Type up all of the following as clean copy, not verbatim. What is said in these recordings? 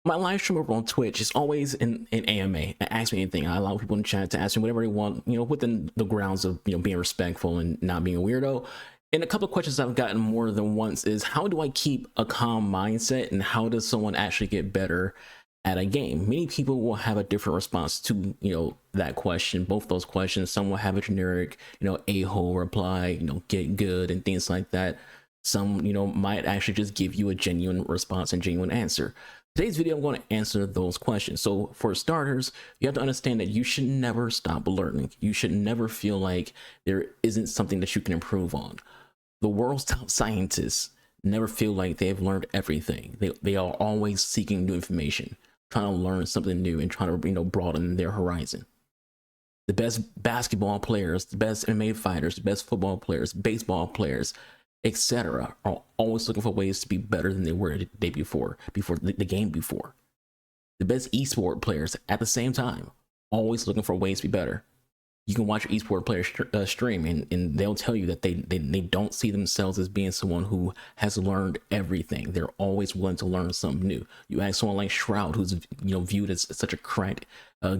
My live stream over on Twitch is always in AMA. Ask me anything. I allow people in chat to ask me whatever they want, within the grounds of being respectful and not being a weirdo. And a couple of questions I've gotten more than once is, how do I keep a calm mindset, and how does someone actually get better at a game? Many people will have a different response to that question, both those questions. Some will have a generic a-hole reply, get good and things like that. Some might actually just give you a genuine response and genuine answer. Today's video, I'm going to answer those questions. So for starters, you have to understand that you should never stop learning. You should never feel like there isn't something that you can improve on. The world's top scientists never feel like they've learned everything. They are always seeking new information, trying to learn something new and trying to broaden their horizon. The best basketball players, the best MMA fighters, the best football players, baseball players, etc., are always looking for ways to be better than they were the day before the game before. The best esport players at the same time, always looking for ways to be better. You can watch esport players stream, and they'll tell you that they don't see themselves as being someone who has learned everything. They're always willing to learn something new. You ask someone like Shroud, who's viewed as such a cracked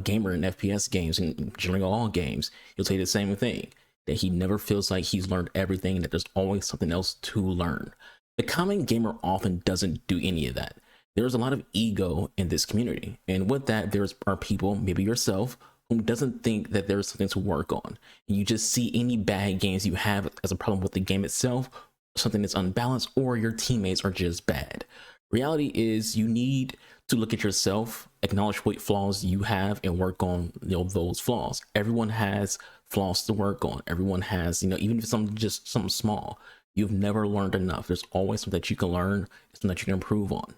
gamer in FPS games and generally all games, he'll say the same thing, that he never feels like he's learned everything, and that there's always something else to learn. The common gamer often doesn't do any of that. There's a lot of ego in this community, and with that, are people, maybe yourself, who doesn't think that there's something to work on. And you just see any bad games you have as a problem with the game itself, something that's unbalanced, or your teammates are just bad. Reality is, you need to look at yourself, acknowledge what flaws you have, and work on those flaws. Everyone has flaws to work on. Everyone has, even if it's just something small, you've never learned enough. There's always something that you can learn, something that you can improve on.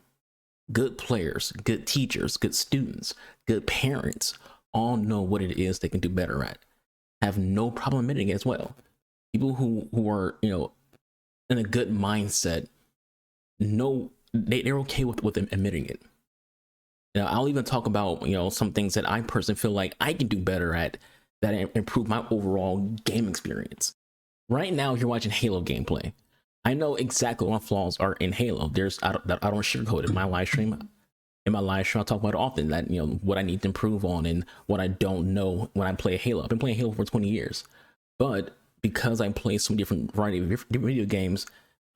Good players, good teachers, good students, good parents all know what it is they can do better at. Have no problem admitting it as well. People who are in a good mindset know they're okay with admitting it. I'll even talk about some things that I personally feel like I can do better at, that improve my overall game experience. Right now, if you're watching Halo gameplay, I know exactly what my flaws are in Halo. I don't sugarcoat it. In my live stream, I talk about it often, that what I need to improve on and what I don't know when I play Halo. I've been playing Halo for 20 years, but because I play so different variety of different video games,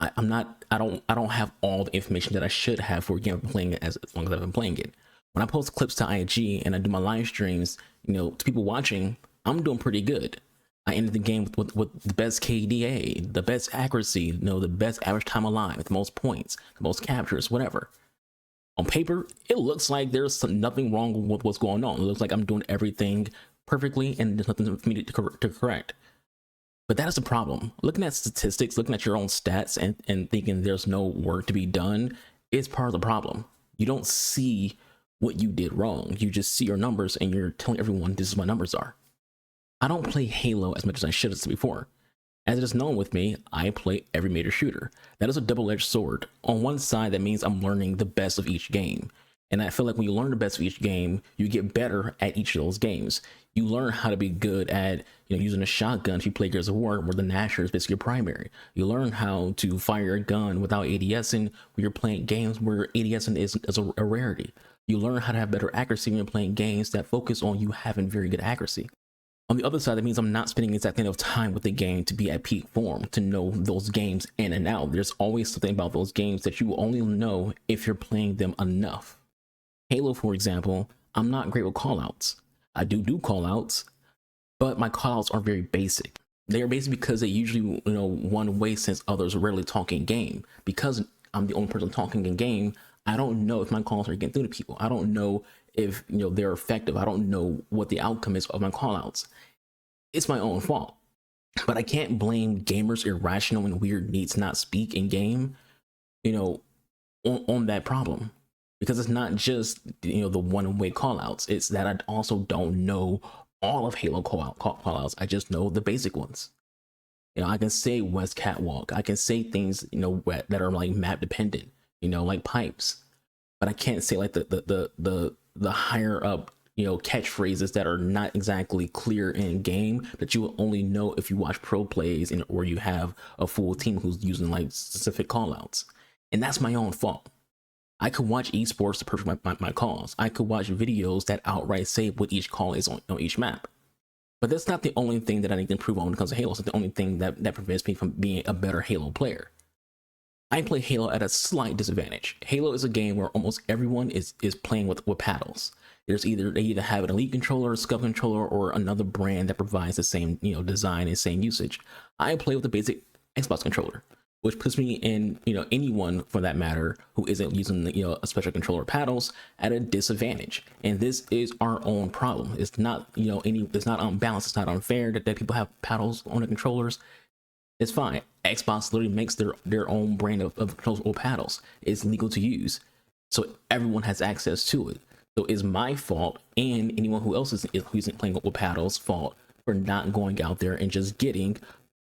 I don't have all the information that I should have for a game I've been playing it as long as I've been playing it. When I post clips to IG and I do my live streams, to people watching, I'm doing pretty good. I ended the game with the best KDA, the best accuracy, the best average time alive, the most points, the most captures, whatever. On paper, it looks like there's nothing wrong with what's going on. It looks like I'm doing everything perfectly and there's nothing for me to correct. But that is the problem. Looking at statistics, looking at your own stats and thinking there's no work to be done is part of the problem. You don't see what you did wrong. You just see your numbers and you're telling everyone this is what my numbers are. I don't play Halo as much as I should have before. As it is known with me, I play every major shooter. That is a double-edged sword. On one side, that means I'm learning the best of each game. And I feel like when you learn the best of each game, you get better at each of those games. You learn how to be good at using a shotgun if you play Gears of War, where the Nasher is basically your primary. You learn how to fire a gun without ADSing when you're playing games where ADSing is a rarity. You learn how to have better accuracy when you're playing games that focus on you having very good accuracy. On the other side, that means I'm not spending exactly enough time with the game to be at peak form, to know those games in and out. There's always something about those games that you will only know if you're playing them enough. Halo, for example, I'm not great with callouts. I do callouts, but my callouts are very basic. They are basic because they usually, one way, since others rarely talk in game. Because I'm the only person talking in game, I don't know if my calls are getting through to people. I don't know if they're effective. I don't know what the outcome is of my callouts. It's my own fault. But I can't blame gamers' irrational and weird need to not speak in game, on that problem. Because it's not just the one-way callouts. It's that I also don't know all of Halo callouts. I just know the basic ones. I can say West Catwalk. I can say things that are like map dependent, like pipes. But I can't say like the higher up catchphrases that are not exactly clear in game, that you will only know if you watch pro plays or you have a full team who's using like specific callouts. And that's my own fault. I could watch esports to perfect my calls. I could watch videos that outright say what each call is on each map. But that's not the only thing that I need to improve on when it comes to Halo. It's not the only thing that prevents me from being a better Halo player. I play Halo at a slight disadvantage. Halo is a game where almost everyone is playing with paddles. They either have an Elite controller, a Scub controller, or another brand that provides the same design and same usage. I play with the basic Xbox controller, which puts me in anyone for that matter who isn't using a special controller paddles at a disadvantage. And this is our own problem. It's not it's not unbalanced. It's not unfair that people have paddles on the controllers. It's fine. Xbox literally makes their own brand of controllable paddles. It's legal to use, so everyone has access to it. So it's my fault and anyone who else who's playing with paddles fault for not going out there and just getting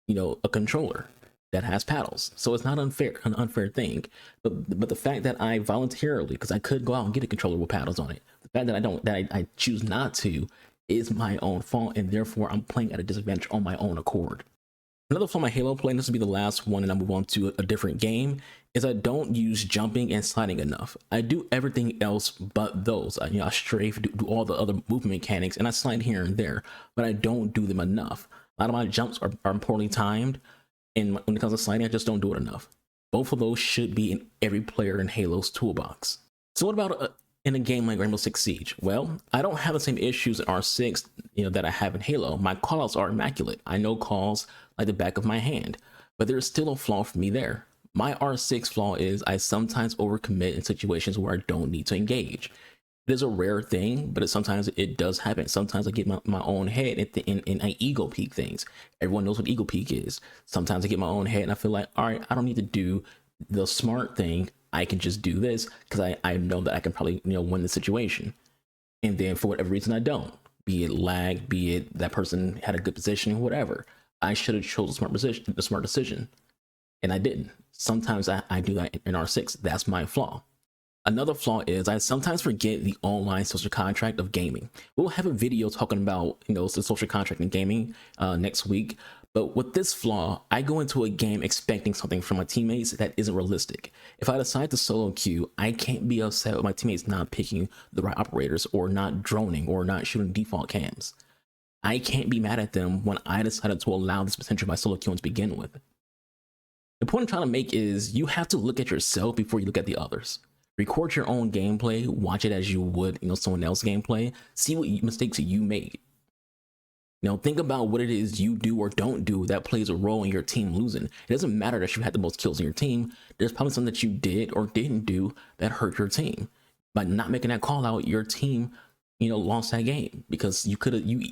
a controller that has paddles. So it's not an unfair thing. But the fact that I voluntarily, because I could go out and get a controller with paddles on it, the fact that I choose not to is my own fault, and therefore I'm playing at a disadvantage on my own accord. Another flaw my Halo play, and this will be the last one and I'll move on to a different game, is I don't use jumping and sliding enough. I do everything else but those. I strafe, do all the other movement mechanics, and I slide here and there, but I don't do them enough. A lot of my jumps are poorly timed, and when it comes to sliding, I just don't do it enough. Both of those should be in every player in Halo's toolbox. So what about in a game like Rainbow Six Siege? Well, I don't have the same issues in R6 that I have in Halo. My callouts are immaculate. I know calls like the back of my hand, but there's still a flaw for me there. My R6 flaw is I sometimes overcommit in situations where I don't need to engage. It is a rare thing, but sometimes it does happen. Sometimes I get my own head and I ego peek things. Everyone knows what ego peek is. Sometimes I get my own head and I feel like, all right, I don't need to do the smart thing. I can just do this because I know that I can probably win the situation. And then for whatever reason I don't, be it lag, be it that person had a good position, whatever. I should have chosen the smart decision, and I didn't. Sometimes I do that in R6. That's my flaw. Another flaw is I sometimes forget the online social contract of gaming. We'll have a video talking about the social contract in gaming next week. But with this flaw, I go into a game expecting something from my teammates that isn't realistic. If I decide to solo queue, I can't be upset with my teammates not picking the right operators or not droning or not shooting default cams. I can't be mad at them when I decided to allow this potential by solo queuing to begin with. The point I'm trying to make is you have to look at yourself before you look at the others. Record your own gameplay, watch it as you would someone else's gameplay, see what mistakes you made. Think about what it is you do or don't do that plays a role in your team losing. It doesn't matter that you had the most kills in your team. There's probably something that you did or didn't do that hurt your team. By not making that call out, your team lost that game because you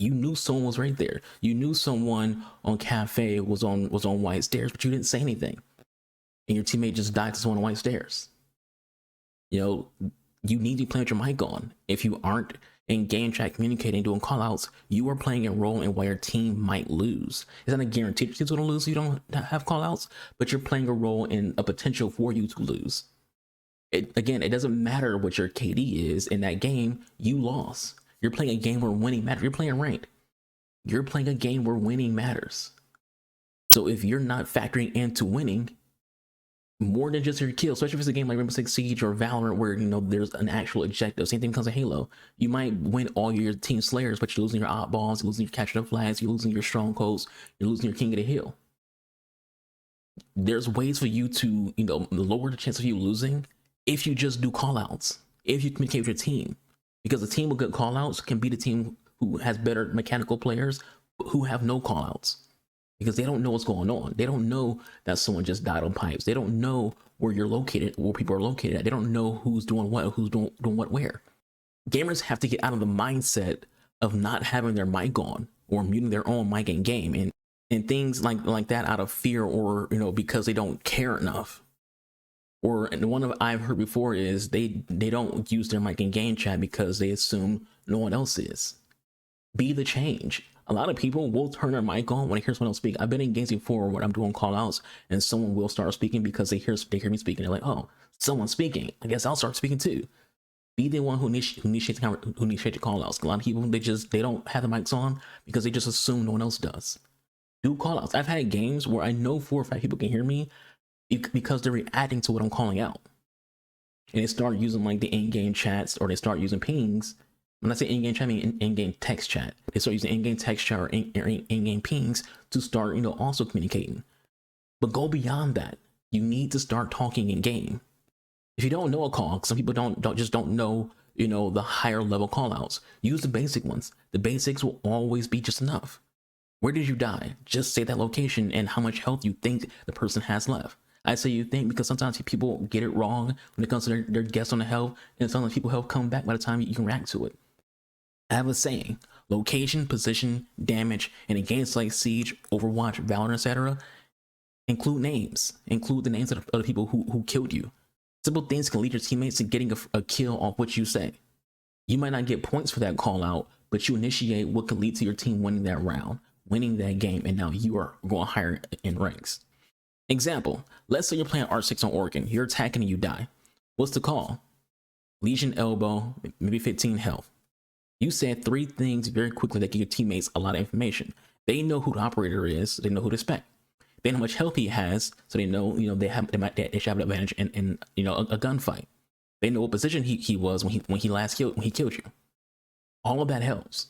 knew someone was right there. You knew someone on cafe was on white stairs, but you didn't say anything, and your teammate just died to someone on white stairs. You need to be playing with your mic on. If you aren't in game chat communicating, doing call outs, you are playing a role in why your team might lose. It's not a guarantee that you're going to lose if you don't have call outs, but you're playing a role in a potential for you to lose. Again, it doesn't matter what your KD is in that game, you lost. You're playing a game where winning matters. You're playing ranked. You're playing a game where winning matters. So if you're not factoring into winning more than just your kill, especially if it's a game like Rainbow Six Siege or Valorant where there's an actual objective. Same thing comes to Halo. You might win all your team slayers, but you're losing your oddballs, you're losing your capture the flags, you're losing your strongholds, you're losing your king of the hill. There's ways for you to lower the chance of you losing if you just do callouts, if you communicate with your team, because a team with good callouts can beat a team who has better mechanical players who have no callouts. Because they don't know what's going on. They don't know that someone just died on pipes. They don't know where you're located, where people are located at. They don't know who's doing what, who's doing what where. Gamers have to get out of the mindset of not having their mic on or muting their own mic in game and things like that out of fear or because they don't care enough. Or and one of I've heard before is they don't use their mic in game chat because they assume no one else is. Be the change. A lot of people will turn their mic on when they hear someone else speak. I've been in games before where I'm doing call outs and someone will start speaking because they hear me speaking. They're like, oh, someone's speaking. I guess I'll start speaking too. Be the one who initiates the call outs. A lot of people, they don't have the mics on because they just assume no one else does. Do call outs. I've had games where I know 4 or 5 people can hear me because they're reacting to what I'm calling out. and they start using like the in-game chats, or they start using pings. When I say in-game chat, I mean in-game text chat. They start using in-game text chat or in-game pings to start, also communicating. But go beyond that. You need to start talking in game. If you don't know a call, some people don't know, the higher level call outs. Use the basic ones. The basics will always be just enough. Where did you die? Just say that location and how much health you think the person has left. I say you think because sometimes people get it wrong when it comes to their guess on the health, and sometimes people health come back by the time you can react to it. I have a saying: location, position, damage, and in games like Siege, Overwatch, Valorant, etc., include names. Include the names of the people who killed you. Simple things can lead your teammates to getting a kill off what you say. You might not get points for that call out, but you initiate what could lead to your team winning that round, winning that game, and now you are going higher in ranks. Example, let's say you're playing R6 on Oregon. You're attacking and you die. What's the call? Legion elbow, maybe 15 health. You said 3 things very quickly that give your teammates a lot of information. They know who the operator is. They know who to expect. They know how much health he has, so they know, they should have an advantage in a gunfight. They know what position he was when he killed you. All of that helps.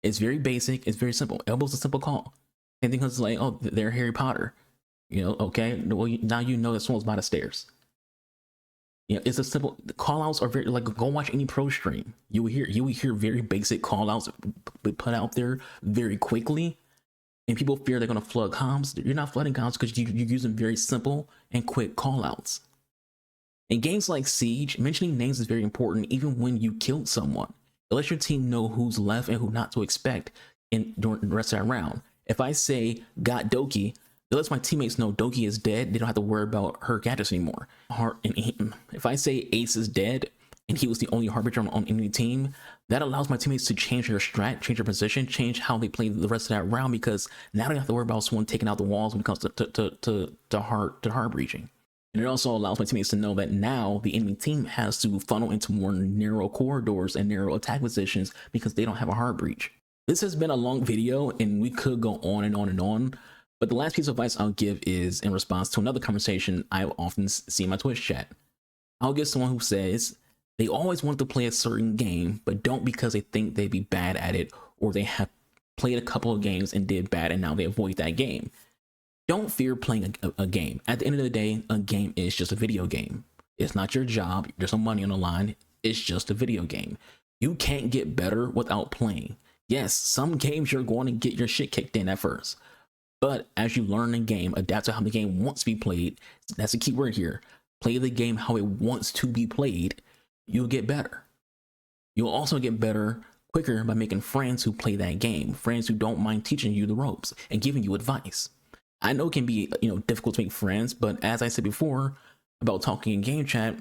It's very basic. It's very simple. Elbow's a simple call. Same thing comes like, oh, they're Harry Potter. Okay. Well, now you know that someone's by the stairs. It's a simple. The call outs are very like, go watch any pro stream. You will hear very basic call outs put out there very quickly. And people fear they're going to flood comms. You're not flooding comms because you're using very simple and quick callouts. In games like Siege, mentioning names is very important even when you killed someone. It lets your team know who's left and who not to expect during the rest of that round. If I say got Doki, it lets my teammates know Doki is dead. They don't have to worry about her gadgets anymore. If I say Ace is dead and he was the only harbinger on any team, that allows my teammates to change their strat, change their position, change how they play the rest of that round, because now they don't have to worry about someone taking out the walls when it comes to hard breaching. And it also allows my teammates to know that now the enemy team has to funnel into more narrow corridors and narrow attack positions because they don't have a hard breach. This has been a long video and we could go on and on and on, but the last piece of advice I'll give is in response to another conversation I often see in my Twitch chat. I'll get someone who says they always want to play a certain game, but don't because they think they'd be bad at it, or they have played a couple of games and did bad and now they avoid that game. Don't fear playing a game. At the end of the day, a game is just a video game. It's not your job. There's some money on the line. It's just a video game. You can't get better without playing. Yes, some games you're going to get your shit kicked in at first, but as you learn the game, adapt to how the game wants to be played. That's the key word here. Play the game how it wants to be played. You'll get better. You'll also get better quicker by making friends who play that game, friends who don't mind teaching you the ropes and giving you advice. I know it can be, difficult to make friends, but as I said before about talking in game chat,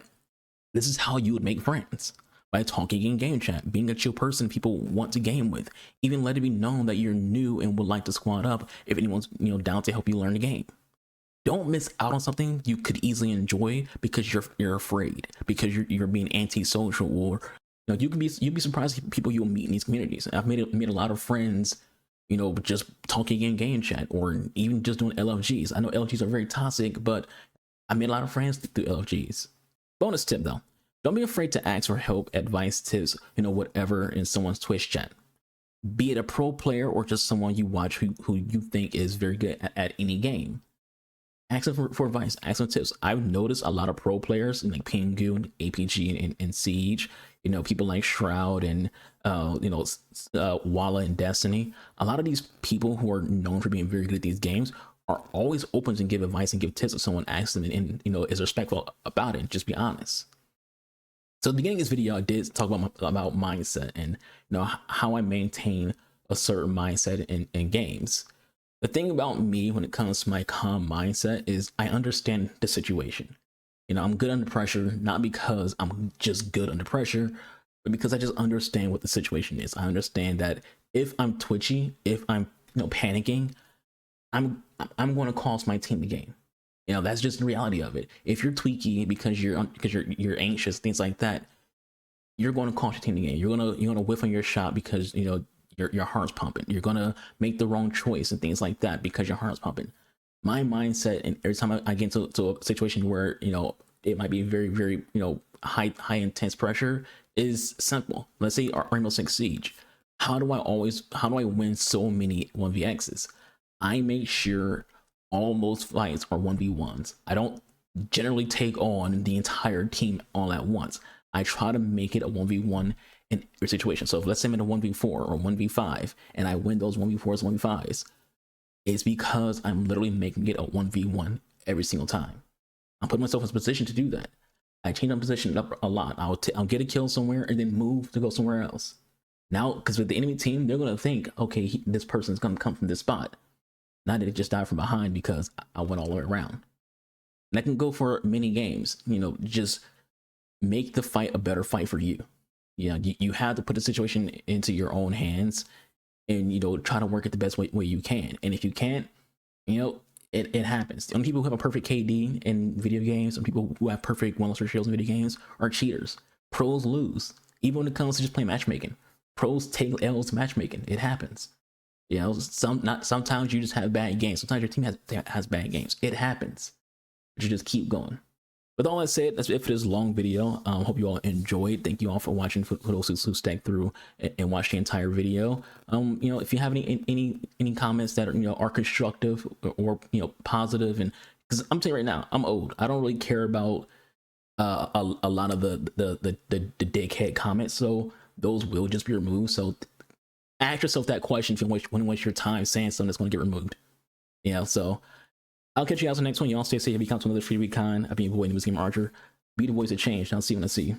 this is how you would make friends, by talking in game chat, being a chill person people want to game with, even let it be known that you're new and would like to squad up if anyone's, down to help you learn the game. Don't miss out on something you could easily enjoy because you're afraid, because you're being antisocial, or you'd be surprised at people you'll meet in these communities. I've made a lot of friends, just talking in game chat or even just doing LFGs. I know LFGs are very toxic, but I made a lot of friends through LFGs. Bonus tip though, don't be afraid to ask for help, advice, tips, whatever in someone's Twitch chat. Be it a pro player or just someone you watch who you think is very good at any game. Ask them for advice, ask them tips. I've noticed a lot of pro players like Pingu, APG, and Siege, people like Shroud and Walla and Destiny. A lot of these people who are known for being very good at these games are always open to give advice and give tips if someone asks them and is respectful about it. Just be honest. So at the beginning of this video, I did talk about mindset and how I maintain a certain mindset in games. The thing about me when it comes to my calm mindset is I understand the situation. I'm good under pressure, not because I'm just good under pressure, but because I just understand what the situation is. I understand that if I'm twitchy, if I'm panicking, I'm going to cost my team the game. That's just the reality of it. If you're tweaky because you're anxious, things like that, you're going to cost your team the game. You're gonna whiff on your shot because your heart's pumping. You're gonna make the wrong choice and things like that because your heart's pumping. My mindset, and every time I get into a situation where it might be very, very high intense pressure is simple. Let's say our Rainbow Six Siege. How do I win so many 1vx's? I make sure all most fights are 1v1s. I don't generally take on the entire team all at once. I try to make it a 1v1 in every situation. So if let's say I'm in a 1v4 or 1v5 and I win those 1v4s, 1v5s, it's because I'm literally making it a 1v1 every single time. I'm putting myself in a position to do that. I change my position up a lot. I'll get a kill somewhere and then move to go somewhere else. Now, because with the enemy team, they're going to think, okay, this person's going to come from this spot. Not that it just died from behind because I went all the way around. And I can go for many games, you know, just make the fight a better fight for you. Yeah, you have to put the situation into your own hands and, you know, try to work it the best way you can. And if you can't, you know, it happens. The only people who have a perfect KD in video games and people who have perfect one-liner shields in video games are cheaters. Pros lose. Even when it comes to just playing matchmaking. Pros take L's matchmaking. It happens. You know, sometimes you just have bad games. Sometimes your team has bad games. It happens. But you just keep going. With all that said, that's it for this long video. Hope you all enjoyed. Thank you all for watching. For those who stuck through and watched the entire video. You know, if you have any comments that are, you know, are constructive or you know, positive, and because I'm telling you right now, I'm old. I don't really care about a lot of the dickhead comments. So those will just be removed. So ask yourself that question if you want to waste your time saying something that's going to get removed. You know, so I'll catch you guys on the next one. Y'all stay safe. Become another free week kind. I've been your boy, name is Gamer Archer. Be the voice of change. I'll see you when I see you.